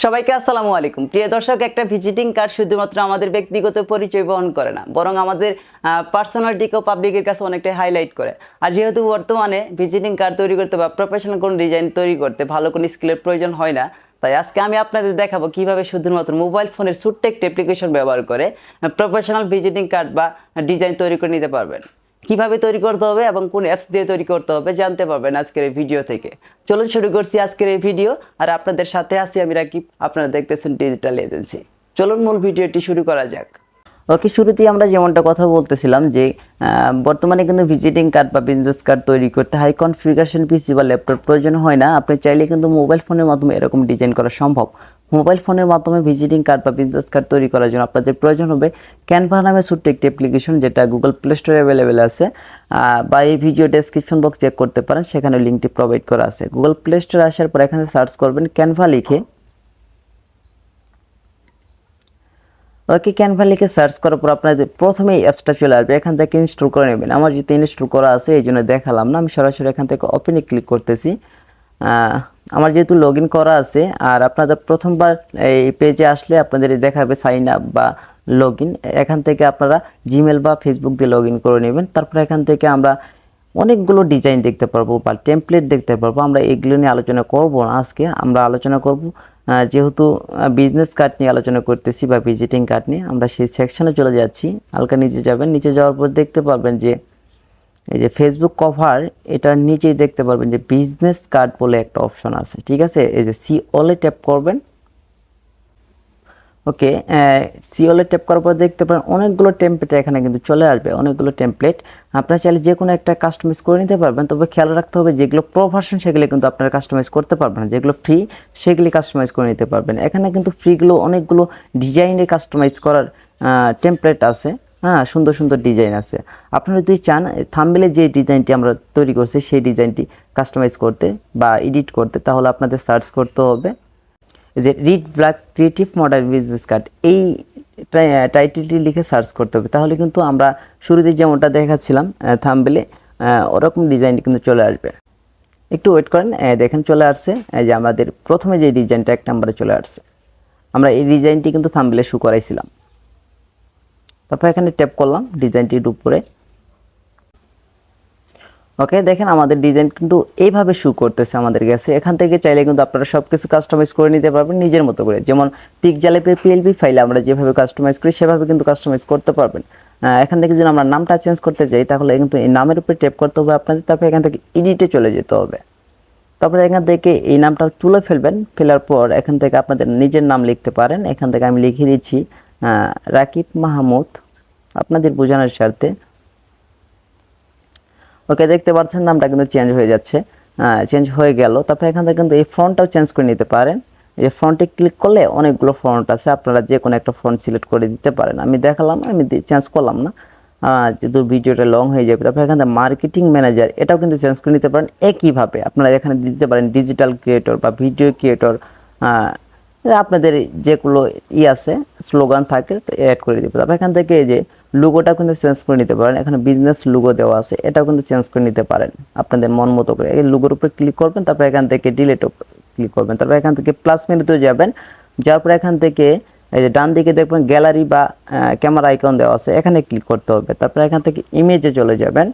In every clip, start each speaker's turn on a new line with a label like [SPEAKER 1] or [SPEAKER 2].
[SPEAKER 1] সবাইকে আসসালামু আলাইকুম। প্রিয় দর্শক, একটা ভিজিটিং কার্ড শুধুমাত্র আমাদের ব্যক্তিগত পরিচয় বহন করে না, বরং আমাদের পার্সোনালিটিকেও পাবলিকের কাছে অনেকটাই হাইলাইট করে। আর যেহেতু বর্তমানে ভিজিটিং কার্ড তৈরি করতে বা প্রফেশনাল কোনো ডিজাইন তৈরি করতে ভালো কোনো স্কিলের প্রয়োজন হয় না, তাই আজকে আমি আপনাদের দেখাবো কিভাবে শুধুমাত্র মোবাইল ফোনের ছোট্ট একটা অ্যাপ্লিকেশন ব্যবহার করে প্রফেশনাল ভিজিটিং কার্ড বা ডিজাইন তৈরি করে নিতে পারবেন। কিভাবে তৈরি করতে হবে এবং কোন অ্যাপস দিয়ে তৈরি করতে হবে জানতে পারবেন আজকের এই ভিডিও থেকে। চলুন শুরু করছি আজকের এই ভিডিও। আর আপনাদের সাথে আছি আমি রাকিব, আপনারা দেখতেছেন ডিজিটাল এজেন্সি। চলুন মূল ভিডিওটি শুরু করা যাক। ওকে, শুরুতেই আমরা যেমনটা কথা বলতেছিলাম যে বর্তমানে কিন্তু ভিজিটিং কার্ড বা বিজনেস কার্ড তৈরি করতে হাই কনফিগারেশন পিসি বা ল্যাপটপ প্রয়োজন হয় না। আপনি চাইলে কিন্তু মোবাইল ফোনের মাধ্যমে এরকম ডিজাইন করা সম্ভব। মোবাইল ফোনের মাধ্যমে ভিজিটিং কার্ড বা বিজনেস কার্ড তৈরি করার জন্য আপনাদের প্রয়োজন হবে ক্যানভা নামে ছোট্ট একটি অ্যাপ্লিকেশন, যেটা গুগল প্লে স্টোরে অ্যাভেলেবেল আছে, বা এই ভিডিও ডেসক্রিপশন বক্স চেক করতে পারেন, সেখানে লিঙ্কটি প্রোভাইড করা আছে। গুগল প্লে স্টোরে আসার পর এখানে সার্চ করবেন ক্যানভা লিখে। ওকে, ক্যানভা লিখে সার্চ করার পর আপনাদের প্রথমেই অ্যাপসটা চলে আসবে, এখান থেকে ইনস্টল করে নেবেন। আমার যেহেতু ইনস্টল করা আছে এই জন্য দেখালাম না, আমি সরাসরি এখান থেকে ওপেনে ক্লিক করতেছি। আমার যেহেতু লগ ইন করা আছে, আর আপনাদের প্রথমবার এই পেজে আসলে আপনাদের দেখাবে সাইন আপ বা লগ ইন। এখান থেকে আপনারা জিমেল বা ফেসবুক দিয়ে লগ ইন করে নেবেন। তারপর এখান থেকে আমরা অনেকগুলো ডিজাইন দেখতে পারবো বা টেমপ্লেট দেখতে পারবো। আমরা এগুলো নিয়ে আলোচনা করব না, আজকে আমরা আলোচনা করব যেহেতু বিজনেস কার্ড নিয়ে আলোচনা করতেছি বা ভিজিটিং কার্ড নিয়ে, আমরা সেই সেকশনে চলে যাচ্ছি। হালকা নিচে যাবেন, নিচে যাওয়ার পর দেখতে পারবেন যে এই যে ফেসবুক কভার, এটার নিচেই দেখতে পারবেন যে বিজনেস কার্ড বলে একটা অপশন আছে, ঠিক আছে। এই যে সি অলে ট্যাপ করবেন। ওকে, সি অলে ট্যাপ করার পর দেখতে পারেন অনেকগুলো টেমপ্লেট এখানে কিন্তু চলে আসবে, অনেকগুলো টেমপ্লেট। আপনারা চাইলে যে কোনো একটা কাস্টমাইজ করে নিতে পারবেন, তবে খেয়াল রাখতে হবে যেগুলো প্রো ভার্সন সেগুলো কিন্তু আপনারা কাস্টমাইজ করতে পারবেন না, যেগুলো ফ্রি সেগুলি কাস্টমাইজ করে নিতে পারবেন। এখানে কিন্তু ফ্রিগুলো অনেকগুলো ডিজাইনের কাস্টমাইজ করার টেমপ্লেট আছে। হ্যাঁ, সুন্দর সুন্দর ডিজাইন আছে। আপনারা যদি চান থাম্বনেলে যে ডিজাইনটি আমরা তৈরি করছি সেই ডিজাইনটি কাস্টমাইজ করতে বা এডিট করতে, তাহলে আপনাদের সার্চ করতে হবে যে read black creative modern business card, এই টাইটেলটি লিখে সার্চ করতে হবে। তাহলে কিন্তু আমরা শুরুতে যেমনটা দেখাচ্ছিলাম থাম্বনেলে ওরকম ডিজাইন কিন্তু চলে আসবে। একটু ওয়েট করেন, দেখেন চলে আসছে। এই যে আমাদের প্রথমে যে ডিজাইনটা 1 নম্বরে চলে আসছে, আমরা এই ডিজাইনটি কিন্তু থাম্বনেলে শো করাইছিলাম। তারপর এখানে ট্যাপ করলাম ডিজাইনটির উপরে। ওকে, দেখেন আমাদের ডিজাইন কিন্তু এইভাবে শো করতেছে আমাদের কাছে। এখান থেকে চাইলে কিন্তু আপনারা সব কিছু কাস্টমাইজ করে নিতে পারবেন নিজের মতো করে, যেমন পিকজালেপে পিএলপি ফাইলে আমরা যেভাবে কাস্টমাইজ করি সেভাবে কিন্তু কাস্টমাইজ করতে পারবেন। এখান থেকে যদি আমরা নামটা চেঞ্জ করতে চাই, তাহলে কিন্তু এই নামের উপরে ট্যাপ করতে হবে আপনাদের। তারপর এখান থেকে এডিটে চলে যেতে হবে। তারপরে এখান থেকে এই নামটা তুলে ফেলবেন, ফেলার পর এখান থেকে আপনাদের নিজের নাম লিখতে পারেন। এখান থেকে আমি লিখে দিচ্ছি রাকিব মাহমুদ, আপনাদের বোঝানোর স্বার্থে। ওকে, দেখতে পাচ্ছেন নামটা কিন্তু চেঞ্জ হয়ে যাচ্ছে, চেঞ্জ হয়ে গেল। তারপরে এখান থেকে কিন্তু এই ফন্টটাও চেঞ্জ করে নিতে পারেন। এই ফন্টে ক্লিক করলে অনেকগুলো ফন্ট আছে, আপনারা যে কোনো একটা ফন্ট সিলেক্ট করে দিতে পারেন। আমি দেখালাম, আমি চেঞ্জ করলাম না, যেহেতু ভিডিওটা লং হয়ে যাবে। তারপরে এখান থেকে মার্কেটিং ম্যানেজার, এটাও কিন্তু চেঞ্জ করে নিতে পারেন। একইভাবে আপনারা এখানে দিতে পারেন ডিজিটাল ক্রিয়েটর বা ভিডিও ক্রিয়েটর, আপনাদের যেগুলো আছে স্লোগান থাকে অ্যাড করে দিতে। তারপর এখান থেকে এই যে লোগোটা কিন্তু চেঞ্জ করে নিতে পারেন, এখানে বিজনেস লোগো দেওয়া আছে, এটাও কিন্তু চেঞ্জ করে নিতে পারেন আপনাদের মন মতো করে। এই লোগোর উপরে ক্লিক করবেন, তারপর এখান থেকে ডিলিটও ক্লিক করবেন। তারপর এখান থেকে প্লাস মেনুতে যাবেন, যাওয়ার পর এখান থেকে এই যে ডান দিকে দেখবেন গ্যালারি বা ক্যামেরা আইকন দেওয়া আছে, এখানে ক্লিক করতে হবে। তারপর এখান থেকে ইমেজে চলে যাবেন।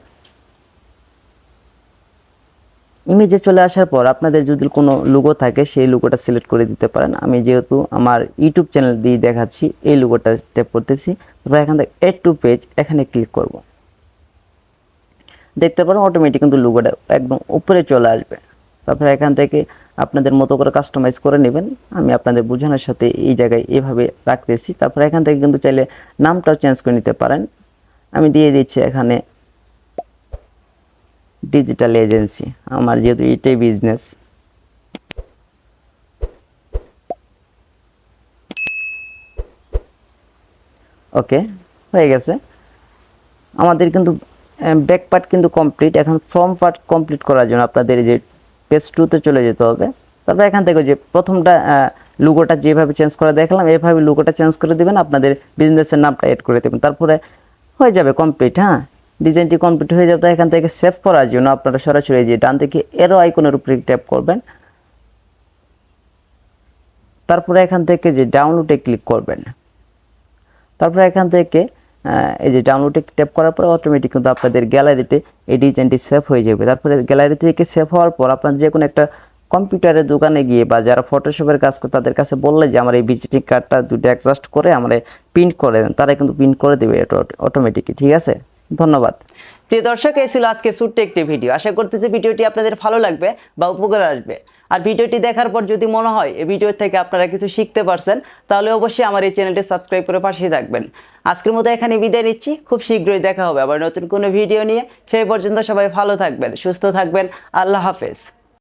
[SPEAKER 1] ইমেজে চলে আসার পর আপনাদের যদি কোনো লোগো থাকে সেই লোগোটা সিলেক্ট করে দিতে পারেন। আমি যেহেতু আমার ইউটিউব চ্যানেল দিয়ে দেখাচ্ছি, এই লোগোটা ট্যাপ করতেছি। তারপর এখান থেকে এড টু পেজ, এখানে ক্লিক করব। দেখতে পারেন অটোমেটিক কিন্তু লোগোটা একদম উপরে চলে আসবে। তারপর এখান থেকে আপনাদের মতো করে কাস্টমাইজ করে নেবেন। আমি আপনাদের বোঝানোর সাথে এই জায়গায় এভাবে রাখতেছি। তারপর এখান থেকে কিন্তু চাইলে নামটাও চেঞ্জ করে নিতে পারেন। আমি দিয়ে দিচ্ছি এখানে ডিজিটাল এজেন্সি, আমার যেহেতু এটাই বিজনেস। ওকে, হয়ে গেছে আমাদের কিন্তু ব্যাক পার্ট কিন্তু কমপ্লিট। এখন ফ্রম পার্ট কমপ্লিট করার জন্য আপনাদের যে পেজ 2তে চলে যেতে হবে। তারপর এখান থেকে যে প্রথমটা লোগোটা যেভাবে চেঞ্জ করে দেখালাম, এইভাবে লোগোটা চেঞ্জ করে দেবেন, আপনাদের বিজনেসের নামটা অ্যাড করে দেবেন, তারপরে হয়ে যাবে কমপ্লিট। হ্যাঁ, ডিজাইনটি কমপ্লিট হয়ে যাবে। এখান থেকে সেভ করার জন্য আপনারা সরাসরি যে ডান থেকে এরো আইকনের উপরে ট্যাপ করবেন। তারপরে এখান থেকে যে ডাউনলোডে ক্লিক করবেন। তারপরে এখান থেকে এই যে ডাউনলোডে ট্যাপ করার পরে অটোমেটিক কিন্তু আপনাদের গ্যালারিতে এই ডিজাইনটি সেভ হয়ে যাবে। তারপরে গ্যালারি থেকে সেভ হওয়ার পর আপনার যে কোনো একটা কম্পিউটারের দোকানে গিয়ে বা যারা ফটোশপের কাজ করে তাদের কাছে বললে যে আমার এই ভিজিটিং কার্ডটা দুটো অ্যাডজাস্ট করে আমার প্রিন্ট করে দেন, তারা কিন্তু প্রিন্ট করে দেবে এটা অটোমেটিকই। ঠিক আছে, ধন্যবাদ। প্রিয় দর্শক, এই ছিল আজকে ছোট্ট একটি ভিডিও। আশা করতেছি ভিডিওটি আপনাদের ভালো লাগবে বা উপকার আসবে। আর ভিডিওটি দেখার পর যদি মনে হয় এই ভিডিও থেকে আপনারা কিছু শিখতে পারছেন, তাহলে অবশ্যই আমার এই চ্যানেলটি সাবস্ক্রাইব করে পাশেই থাকবেন। আজকের মতো এখানে বিদায় নিচ্ছি। খুব শীঘ্রই দেখা হবে আবার নতুন কোনো ভিডিও নিয়ে। সেই পর্যন্ত সবাই ভালো থাকবেন, সুস্থ থাকবেন। আল্লাহ হাফেজ।